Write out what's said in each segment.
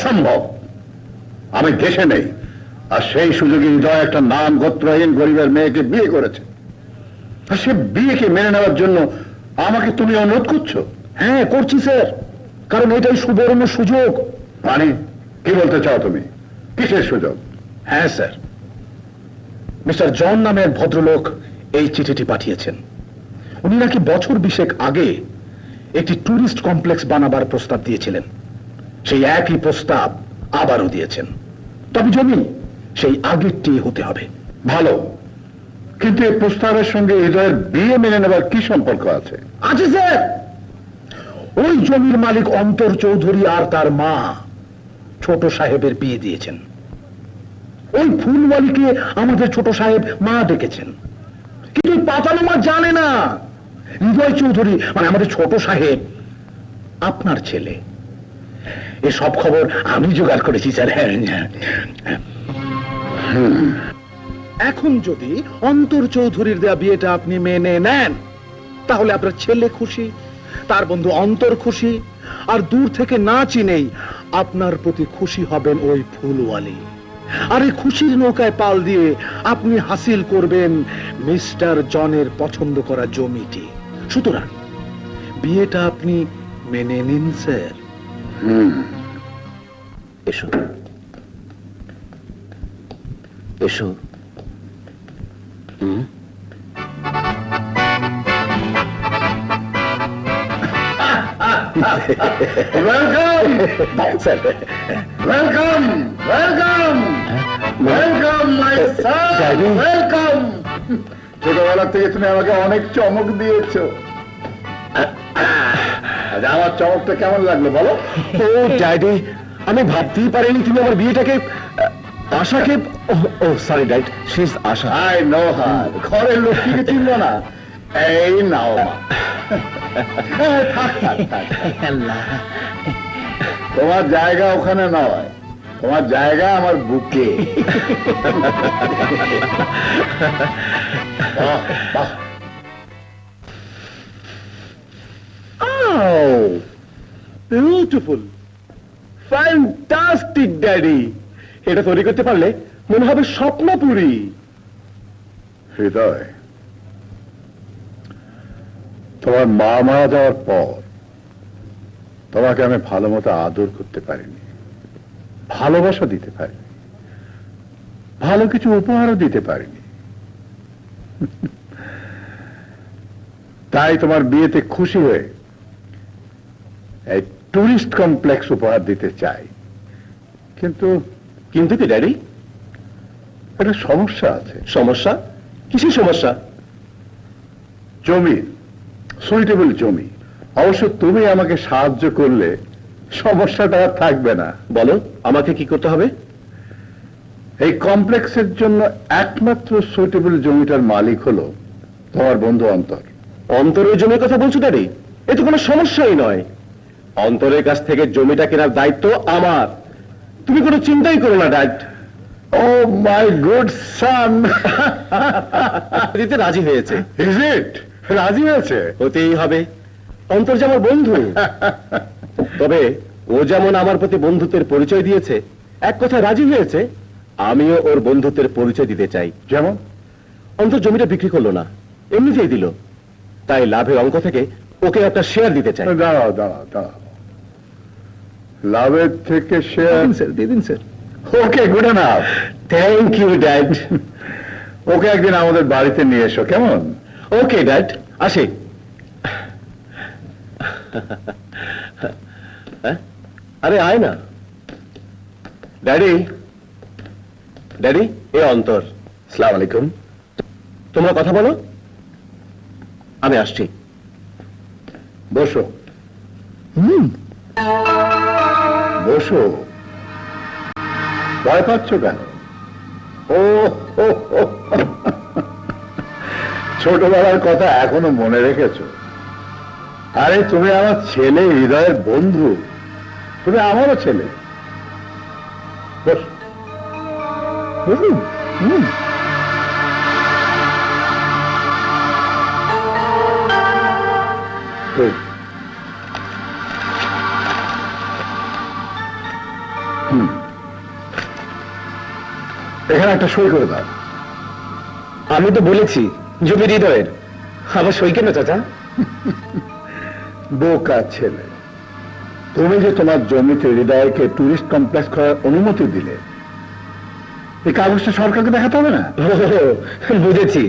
অসম্ভব। আমি দেশে নেই, আর সেই সুযোগে হৃদয় একটা নাম গোত্রহীন গরিবের মেয়েকে বিয়ে করেছে, আর সে বিয়েকে মেনে নেওয়ার জন্য আমাকে তুমি অনুরোধ করছো? হ্যাঁ করছি স্যার, কারণ এটাই সুবর্ণ সুযোগ। মানে কি বলতে চাও তুমি? কিসের সুযোগ? হ্যাঁ স্যার, মিস্টার জন নামে এক ভদ্রলোক এই চিঠিটি পাঠিয়েছেন। উনি নাকি বছর 20 আগে একটি ট্যুরিস্ট কমপ্লেক্স বানাবার প্রস্তাব দিয়েছিলেন। সেই একই প্রস্তাব আবারও দিয়েছেন, তবে জমি সেই আগেরটি হতে হবে। ভালো, কিন্তু এই প্রস্তাবের সঙ্গে হৃদয়ের বিয়ে মেনে নেবার কি সম্পর্ক আছে? আছে স্যার, ওই জমির মালিক অন্তর চৌধুরী আর তার মা ছোট সাহেবের বিয়ে দিয়েছেন। ওই ফুলওয়ালিকে আমাদের ছোট সাহেব মা ডেকেছেন, কিন্তু পাতানো মা জানে না হৃদয় চৌধুরী মানে আমাদের ছোট সাহেব আপনার ছেলে। এসব খবর আমি জোগাড় করেছি স্যার। এখন যদি অন্তর চৌধুরীর দেয়া বিয়েটা আপনি মেনে নেন, তাহলে আপনার ছেলে খুশি, তার বন্ধু অন্তর খুশি, আর দূর থেকে না চিনেই আপনার প্রতি খুশি হবেন ওই ফুলওয়ালি। আর এই খুশির নৌকায় পাল দিয়ে আপনি হাসিল করবেন মিস্টার জনের পছন্দ করা জমিটি। সুতরাং বিয়েটা আপনি মেনে নিন স্যার। এসো এসো। Welcome sir, welcome welcome welcome my Son, Daddy. Welcome. ছোটবেলা থেকে তুমি আমাকে অনেক চমক দিয়েছো। আজ আমার চমকটা কেমন লাগলো বলো? ও ড্যাডি, আমি ভাবতেই পারিনি তুমি আমার বিয়েটাকে আশাকে। ও sorry dad, she is Asha. I know her. ঘরের লক্ষ্মীকে চিনবো না? এই নাও মা। থাক থাক থাক, তোমার জায়গা ওখানে নয়, তোমার জায়গা আমার বুকে। বাহ, বাহ। Beautiful, fantastic daddy. এটা তৈরি করতে পারলে মনে হবে স্বপ্নপুরী। হৃদয়, তোমার মা মারা যাওয়ার পর তোমাকে আমি ভালো মতো আদর করতে পারিনি, ভালোবাসা দিতে পারিনি, ভালো কিছু উপহারও দিতে পারিনি। তাই তোমার বিয়েতে খুশি হয়ে এই টুরিস্ট কমপ্লেক্স উপহার দিতে চাই। কিন্তু কিন্তু কি ড্যাডি? একটা সমস্যা আছে। সমস্যা? কিসের সমস্যা? জমি, সুইটেবল জমি। অবশ্য তুমি আমাকে সাহায্য করলে সমস্যাটা আর থাকবে না। বলো, আমাকে কি করতে হবে? এই কমপ্লেক্সের জন্য একমাত্র সুইটেবল জমিটার মালিক হলো তোমার বন্ধু অন্তর। অন্তরের জমির কথা বলছো ড্যাডি? এ তো কোনো সমস্যাই নয়। অন্তরের কাছ থেকে জমিটা কেনার দায়িত্ব আমার। তুমি কোনো চিন্তাই করো না ড্যাড। ও মাই গুড সান। দিতে রাজি হয়েছে। Is it? রাজি হয়েছে? হতেই হবে, অন্তর যে আমার বন্ধু। তবে ও যেমন আমার প্রতি বন্ধুত্বের পরিচয় দিয়েছে, এক কথায় রাজি হয়েছে, আমিও ওর বন্ধুত্বের পরিচয় দিতে চাই। যেমন? অন্তর জমিটা বিক্রি করলো না, এমনিতেই দিল। তাই লাভের অঙ্ক থেকে ওকে একটা শেয়ার দিতে চাই। দাঁড়াও দাঁড়াও দাঁড়াও, লাভের থেকে শেয়ার? স্যার দিয়ে দিন sir. Okay, good enough. Thank you dad. Okay একদিন আমাদের বাড়িতে নিয়ে এসো, কেমন? ওকে ড্যাড, আসি। আরে আয় না ড্যাডি। ড্যাডি, এ অন্তর। আসসালামু আলাইকুম। তোমরা কথা বলো, আমি আসছি। বসো। বসো। ভয় পাচ্ছ কেন? ও হো, হো, হো। ছোটবেলার কথা এখনো মনে রেখেছো? আরে তুমি আমার ছেলে, হৃদয়ের বন্ধু। তুমি আমারও ছেলে। বসো। বসুন। Good. এখানে একটা সই করে দাও। আমি তো বলেছি জমি হৃদয়ের, আবার সই কেন চাচা? বোকা ছেলে, তুমি যে তোমার জমিতে হৃদয়কে টুরিস্ট কমপ্লেক্স করার অনুমতি দিলে, এই কাগজটা সরকারকে দেখাতে হবে না? বুঝেছি,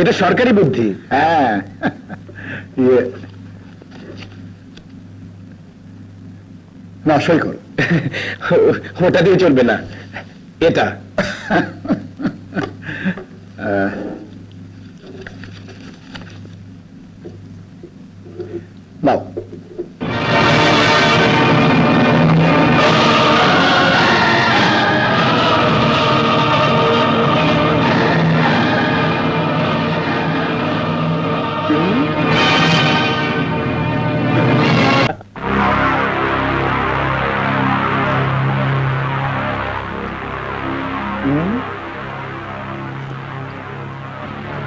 এটা সরকারি বুদ্ধি। হ্যাঁ, ইয়ে, না সই করো। ওটা দিয়ে চলবে না, এটা। নাও।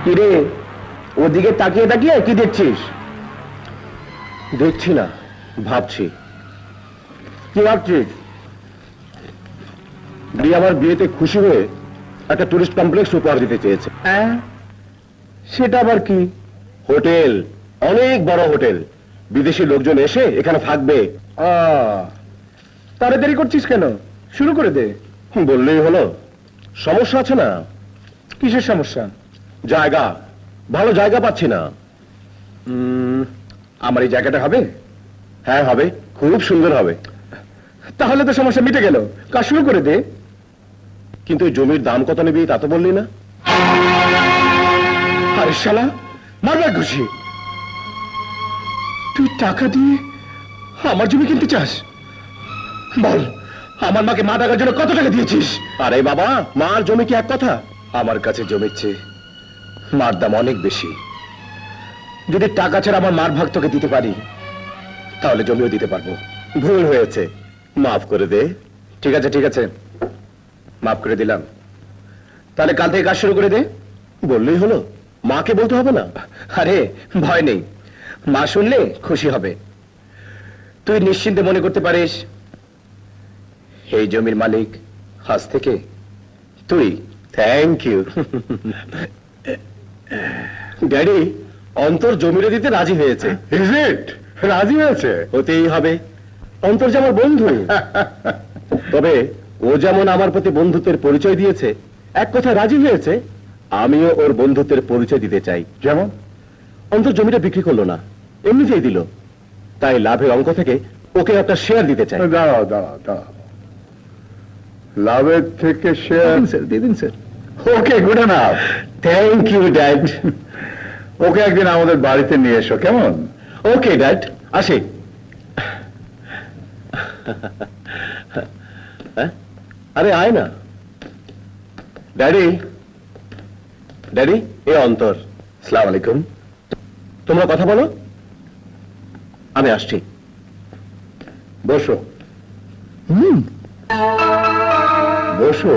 কিরে, ওদিকে তাকিয়ে তাকিয়ে কি দেখছিস? দেখছি না, ভাবছি। কি ভাবছিস? আমার বিয়েতে খুশি হয়ে একটা টুরিস্ট কমপ্লেক্স উপহার দিতে চেয়েছে। সেটা আবার কি? হোটেল, অনেক বড় হোটেল, বিদেশি লোকজন এসে এখানে থাকবে। তাড়াতাড়ি করছিস কেন? শুরু করে দে। বললেই হলো। সমস্যা আছে না? কিসের সমস্যা? জায়গা, ভালো জায়গা পাচ্ছি না। আমার এই জায়গাটা হবে? হ্যাঁ হবে, খুব সুন্দর হবে। তাহলে তো সমস্যা মিটে গেল, কাজ শুরু করে দে। কিন্তু এই জমির দাম কত নেবি তা তো বললি না। আরে শালা, মারবার খুশি, তুই টাকা দিয়ে আমার জমি কিনতে চাস? বল, আমার মাকে মা টাকার জন্য কত টাকা দিয়েছিস? আরে বাবা, মার জমি কি এক কথা? আমার কাছে জমির চেয়ে মার দাম অনেক বেশি। যদি টাকা ছাড়া আমার মার ভাগ তোকে দিতে পারি, তাহলে জমিও দিতে পারবো। ভুল হয়েছে, মাফ করে দে। ঠিক আছে ঠিক আছে, মাফ করে দিলাম। তাহলে কাল থেকে কাজ শুরু করে দে। বললেই হলো, মাকে বলতে হবে না। আরে ভয় নেই, মা শুনলে খুশি হবে। তুই নিশ্চিন্তে মনে করতে পারিস, এই জমির মালিক আজ থেকে তুই। Thank you. ড্যাডি, অন্তর জমিরে দিতে রাজি হয়েছে। Is it? রাজি হয়েছে? হতেই হবে, অন্তর যে আমার বন্ধু। তবে ও যেমন আমার প্রতি বন্ধুত্বের পরিচয় দিয়েছে, এক কথায় রাজি হয়েছে, আমিও ওর বন্ধুত্বের পরিচয় দিতে চাই। যেমন? অন্তর জমিটা বিক্রি করলো না, এমনিতেই দিল। তাই লাভের অঙ্ক থেকে ওকে একটা শেয়ার দিতে চাই। দাঁড়াও দাঁড়াও দাঁড়াও, লাভের থেকে শেয়ার? স্যার দিয়ে দিন sir. Okay, good enough. Thank you dad. Okay একদিন আমাদের বাড়িতে নিয়ে এসো, কেমন? ওকে ড্যাড, আসি। আরে আয় না। ড্যাডি, ড্যাডি, এ অন্তর। আসসালামু আলাইকুম। তোমরা কথা বলো, আমি আসছি। বসো। বসো।